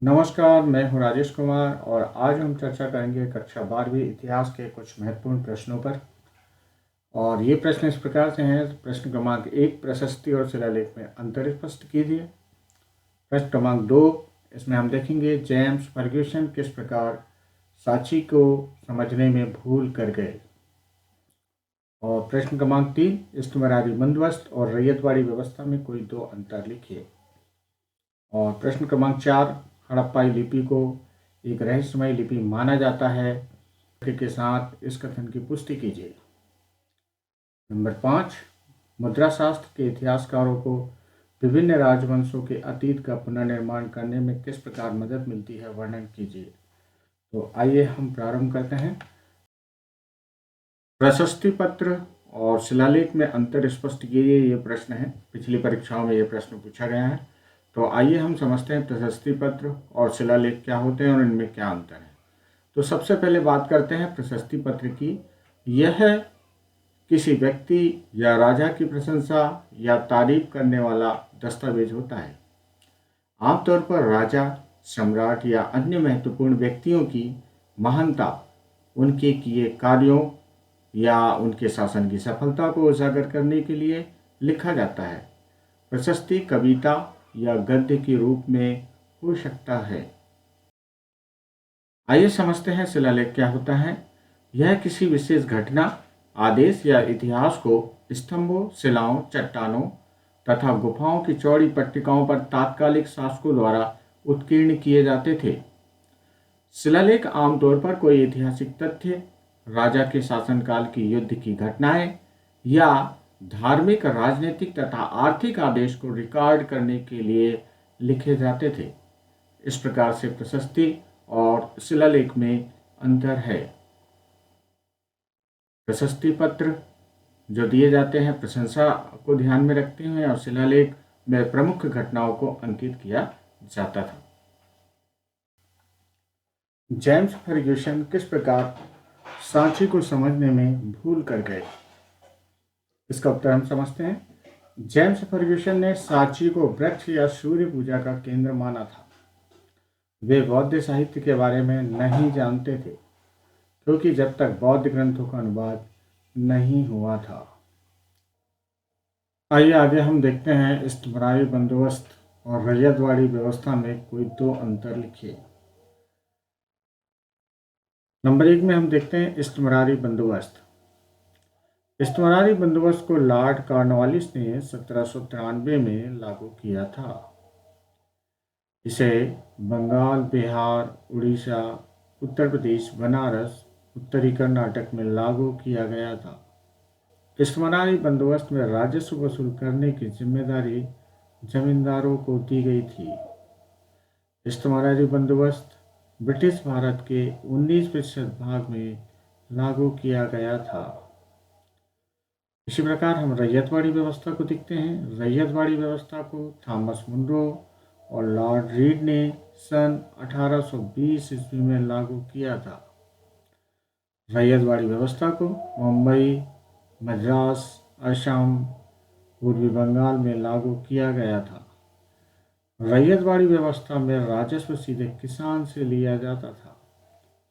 नमस्कार, मैं हूं राजेश कुमार और आज हम चर्चा करेंगे कक्षा 12वीं इतिहास के कुछ महत्वपूर्ण प्रश्नों पर। और ये प्रश्न इस प्रकार से हैं। प्रश्न क्रमांक 1, प्रशस्ति और शिलालेख में अंतर स्पष्ट कीजिए। प्रश्न क्रमांक 2, इसमें हम देखेंगे जेम्स फर्ग्यूसन किस प्रकार साची को समझने में भूल कर गए। और प्रश्न क्रमांक 3, इस्तिमरारी बंदोबस्त और रैयतवाड़ी व्यवस्था में कोई दो अंतर लिखिए। और प्रश्न क्रमांक 4, हड़प्पाई लिपि को एक रहस्यमय लिपि माना जाता है के साथ इस कथन की पुष्टि कीजिए। नंबर 5, मुद्रा शास्त्र के इतिहासकारों को विभिन्न राजवंशों के अतीत का पुनर्निर्माण करने में किस प्रकार मदद मिलती है, वर्णन कीजिए। तो आइए हम प्रारंभ करते हैं। प्रशस्ति पत्र और शिलालेख में अंतर स्पष्ट कीजिए, ये प्रश्न है। पिछली परीक्षाओं में ये प्रश्न पूछा गया है। तो आइए हम समझते हैं प्रशस्ति पत्र और शिलालेख क्या होते हैं और इनमें क्या अंतर है। तो सबसे पहले बात करते हैं प्रशस्ति पत्र की। यह किसी व्यक्ति या राजा की प्रशंसा या तारीफ करने वाला दस्तावेज होता है। आमतौर पर राजा, सम्राट या अन्य महत्वपूर्ण व्यक्तियों की महानता, उनके किए कार्यों या उनके शासन की सफलता को उजागर करने के लिए लिखा जाता है। प्रशस्ति कविता या गद्य के रूप में हो सकता है। आइए समझते हैं शिलालेख क्या होता है। यह किसी विशेष घटना, आदेश या इतिहास को स्तंभों, शिलाओं, चट्टानों तथा गुफाओं की चौड़ी पट्टिकाओं पर तात्कालिक शासकों द्वारा उत्कीर्ण किए जाते थे। शिलालेख आमतौर पर कोई ऐतिहासिक तथ्य, राजा के शासनकाल की युद्ध की घटनाएं या धार्मिक, राजनीतिक तथा आर्थिक आदेश को रिकॉर्ड करने के लिए लिखे जाते थे। इस प्रकार से प्रशस्ति और शिलालेख में अंतर है। प्रशस्ति पत्र जो दिए जाते हैं प्रशंसा को ध्यान में रखते हैं और शिलालेख में प्रमुख घटनाओं को अंकित किया जाता था। जेम्स फर्ग्यूसन किस प्रकार सांची को समझने में भूल कर गए, इसका उत्तर हम समझते हैं। जेम्स फर्ग्यूसन ने सांची को वृक्ष या सूर्य पूजा का केंद्र माना था। वे बौद्ध साहित्य के बारे में नहीं जानते थे क्योंकि जब तक बौद्ध ग्रंथों का अनुवाद नहीं हुआ था। आइए आगे हम देखते हैं इस्तिमरारी बंदोबस्त और रैयतवाड़ी व्यवस्था में कोई दो अंतर लिखिए। नंबर 1 में हम देखते हैं इस्तिमरारी बंदोबस्त। इस्तिमरारी बंदोबस्त को लॉर्ड कॉर्नवालिस ने 1793 में लागू किया था। इसे बंगाल, बिहार, उड़ीसा, उत्तर प्रदेश, बनारस, उत्तरी कर्नाटक में लागू किया गया था। इस्तिमरारी बंदोबस्त में राजस्व वसूल करने की जिम्मेदारी जमींदारों को दी गई थी। इस्तिमरारी बंदोबस्त ब्रिटिश भारत के 19% भाग में लागू किया गया था। इसी प्रकार हम रैयतवाड़ी व्यवस्था को देखते हैं। रैयतवाड़ी व्यवस्था को थॉमस मुनरो और लॉर्ड रीड ने सन 1820 ईस्वी में लागू किया था। रैयतवाड़ी व्यवस्था को मुंबई, मद्रास, असम, पूर्वी बंगाल में लागू किया गया था। रैयतवाड़ी व्यवस्था में राजस्व सीधे किसान से लिया जाता था।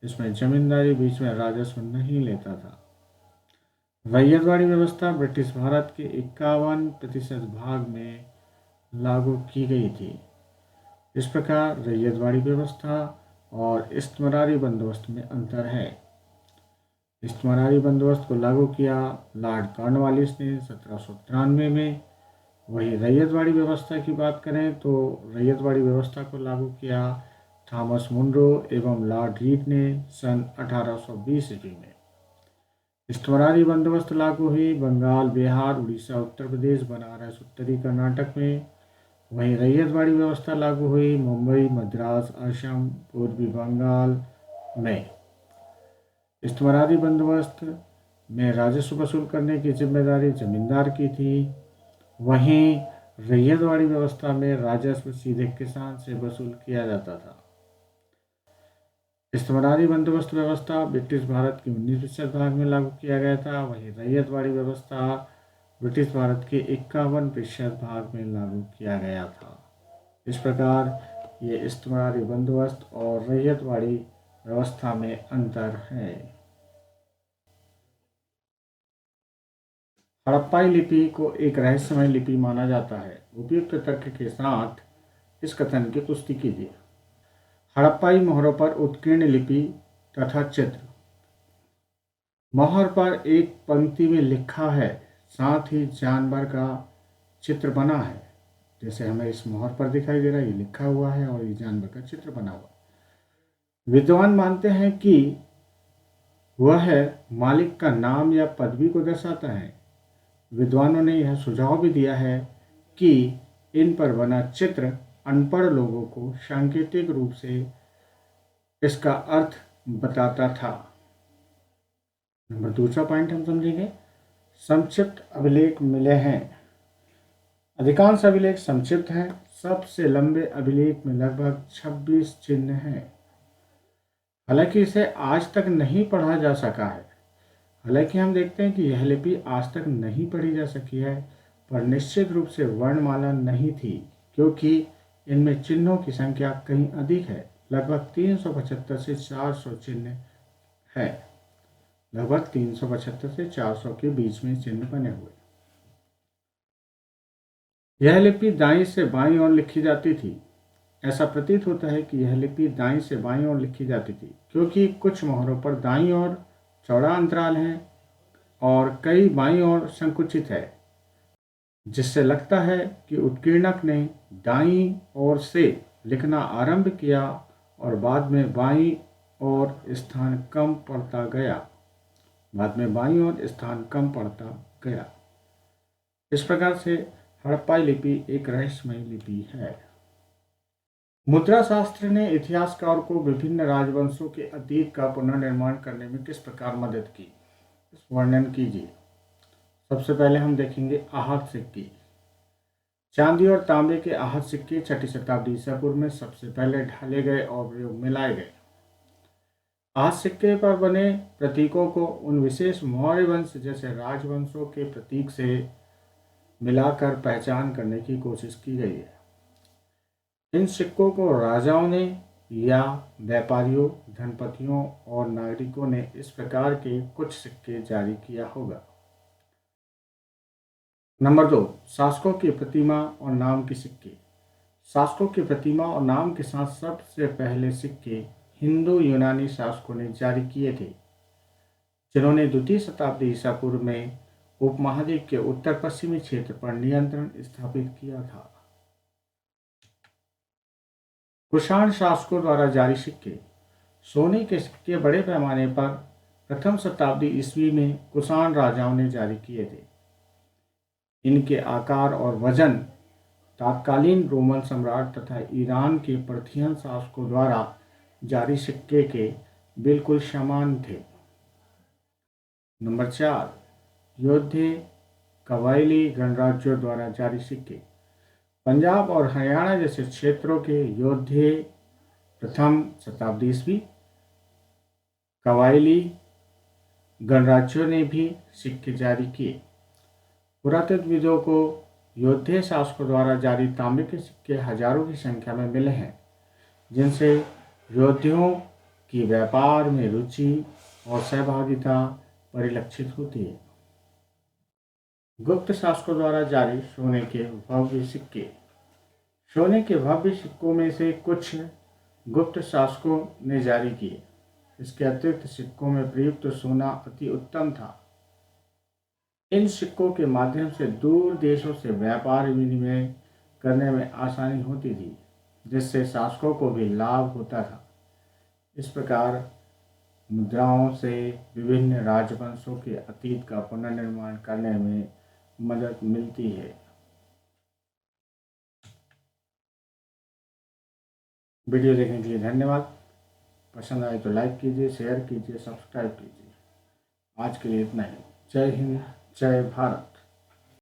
इसमें जमींदारी बीच में राजस्व नहीं लेता था। रैयतवाड़ी व्यवस्था ब्रिटिश भारत के 51% भाग में लागू की गई थी। इस प्रकार रैयतवाड़ी व्यवस्था और इस्तिमरारी बंदोबस्त में अंतर है। इस्तिमरारी बंदोबस्त को लागू किया लॉर्ड कॉर्नवालिस ने 1793 में। वही रैयतवाड़ी व्यवस्था की बात करें तो रैयतवाड़ी व्यवस्था को लागू किया थॉमस मुनरो एवं लॉर्ड रीड ने सन 1820 ईस्वी में। इस्तिमरारी बंदोबस्त लागू हुई बंगाल, बिहार, उड़ीसा, उत्तर प्रदेश, बनारस, उत्तरी कर्नाटक में। वहीं रैयतवाड़ी व्यवस्था लागू हुई मुंबई, मद्रास, असम, पूर्वी बंगाल में। इस्तिमरारी बंदोबस्त में राजस्व वसूल करने की जिम्मेदारी जमींदार की थी। वहीं रैयतवाड़ी व्यवस्था में राजस्व सीधे किसान से वसूल किया जाता था। इस्तिमरारी बंदोबस्त व्यवस्था ब्रिटिश भारत के 19% भाग में लागू किया गया था। वहीं रैयतवाड़ी व्यवस्था ब्रिटिश भारत के 51% भाग में लागू किया गया था। इस प्रकार ये इस्तमारी बंदोबस्त और रैयतवाड़ी व्यवस्था में अंतर है। हड़प्पाई लिपि को एक रहस्यमय लिपि माना जाता है। उपयुक्त तर्क के साथ इस कथन की पुष्टि कीजिए। हड़प्पाई मोहरों पर उत्कीर्ण लिपि तथा चित्र। मोहर पर एक पंक्ति में लिखा है, साथ ही जानवर का चित्र बना है। जैसे हमें इस मोहर पर दिखाई दे रहा है, ये लिखा हुआ है और ये जानवर का चित्र बना हुआ है। विद्वान मानते हैं कि वह मालिक का नाम या पदवी को दर्शाता है। विद्वानों ने यह सुझाव भी दिया है कि इन पर बना चित्र अनपढ़ लोगों को सांकेतिक रूप से इसका अर्थ बताता था। नंबर दूसरा पॉइंट हम समझेंगे, संक्षिप्त अभिलेख मिले हैं। अधिकांश अभिलेख संक्षिप्त हैं। सबसे लंबे अभिलेख में लगभग 26 चिन्ह हैं। हालांकि इसे आज तक नहीं पढ़ा जा सका है। हालांकि हम देखते हैं कि यह लिपि आज तक नहीं पढ़ी जा सकी है, पर निश्चित रूप से वर्णमाला नहीं थी, क्योंकि इनमें चिन्हों की संख्या कहीं अधिक है। लगभग 375 से 400 चिन्ह है। लगभग 375 से 400 के बीच में चिन्ह बने हुए। यह लिपि दाईं से बाईं ओर लिखी जाती थी। ऐसा प्रतीत होता है कि यह लिपि दाईं से बाईं ओर लिखी जाती थी, क्योंकि कुछ मोहरों पर दाईं ओर चौड़ा अंतराल है और कई बाईं ओर संकुचित है, जिससे लगता है कि उत्कीर्णक ने दाईं ओर से लिखना आरंभ किया और बाद में बाईं ओर स्थान कम पड़ता गया। इस प्रकार से हड़प्पाई लिपि एक रहस्यमय लिपि है। मुद्रा शास्त्र ने इतिहासकार को विभिन्न राजवंशों के अतीत का पुनर्निर्माण करने में किस प्रकार मदद की, इस वर्णन कीजिए। सबसे पहले हम देखेंगे आहत सिक्के। चांदी और तांबे के आहत सिक्के 6ठी शताब्दी ईसा पूर्व में सबसे पहले ढाले गए और प्रयोग में लाए गए। आहत सिक्के पर बने प्रतीकों को उन विशेष मौर्य वंश जैसे राजवंशों के प्रतीक से मिलाकर पहचान करने की कोशिश की गई है। इन सिक्कों को राजाओं ने या व्यापारियों, धनपतियों और नागरिकों ने इस प्रकार के कुछ सिक्के जारी किया होगा। नंबर 2, शासकों की प्रतिमा और नाम के सिक्के। शासकों की प्रतिमा और नाम के साथ सबसे पहले सिक्के हिंदू यूनानी शासकों ने जारी किए थे, जिन्होंने 2वीं शताब्दी ईसा पूर्व में उपमहाद्वीप के उत्तर पश्चिमी क्षेत्र पर नियंत्रण स्थापित किया था। कुषाण शासकों द्वारा जारी सिक्के। सोने के सिक्के बड़े पैमाने पर प्रथम शताब्दी ईस्वी में कुषाण राजाओं ने जारी किए थे। इनके आकार और वजन तत्कालीन रोमन सम्राट तथा ईरान के पर्थियन शासकों द्वारा जारी सिक्के के बिल्कुल समान थे। नंबर 4, योद्धे कबायली गणराज्यों द्वारा जारी सिक्के। पंजाब और हरियाणा जैसे क्षेत्रों के योद्धे प्रथम शताब्दी ईस्वी कबायली गणराज्यों ने भी सिक्के जारी किए। पुरातत्वविदों को योद्धे शासकों द्वारा जारी तांबे के सिक्के हजारों की संख्या में मिले हैं, जिनसे योद्धियों की व्यापार में रुचि और सहभागिता परिलक्षित होती है। गुप्त शासकों द्वारा जारी सोने के भव्य सिक्के। सोने के भव्य सिक्कों में से कुछ गुप्त शासकों ने जारी किए। इसके अतिरिक्त सिक्कों में प्रयुक्त सोना अति उत्तम था। इन सिक्कों के माध्यम से दूर देशों से व्यापार विनिमय करने में आसानी होती थी, जिससे शासकों को भी लाभ होता था। इस प्रकार मुद्राओं से विभिन्न राजवंशों के अतीत का पुनर्निर्माण करने में मदद मिलती है। वीडियो देखने के लिए धन्यवाद। पसंद आए तो लाइक कीजिए, शेयर कीजिए, सब्सक्राइब कीजिए। आज के लिए इतना ही। जय हिंद, जय भारत।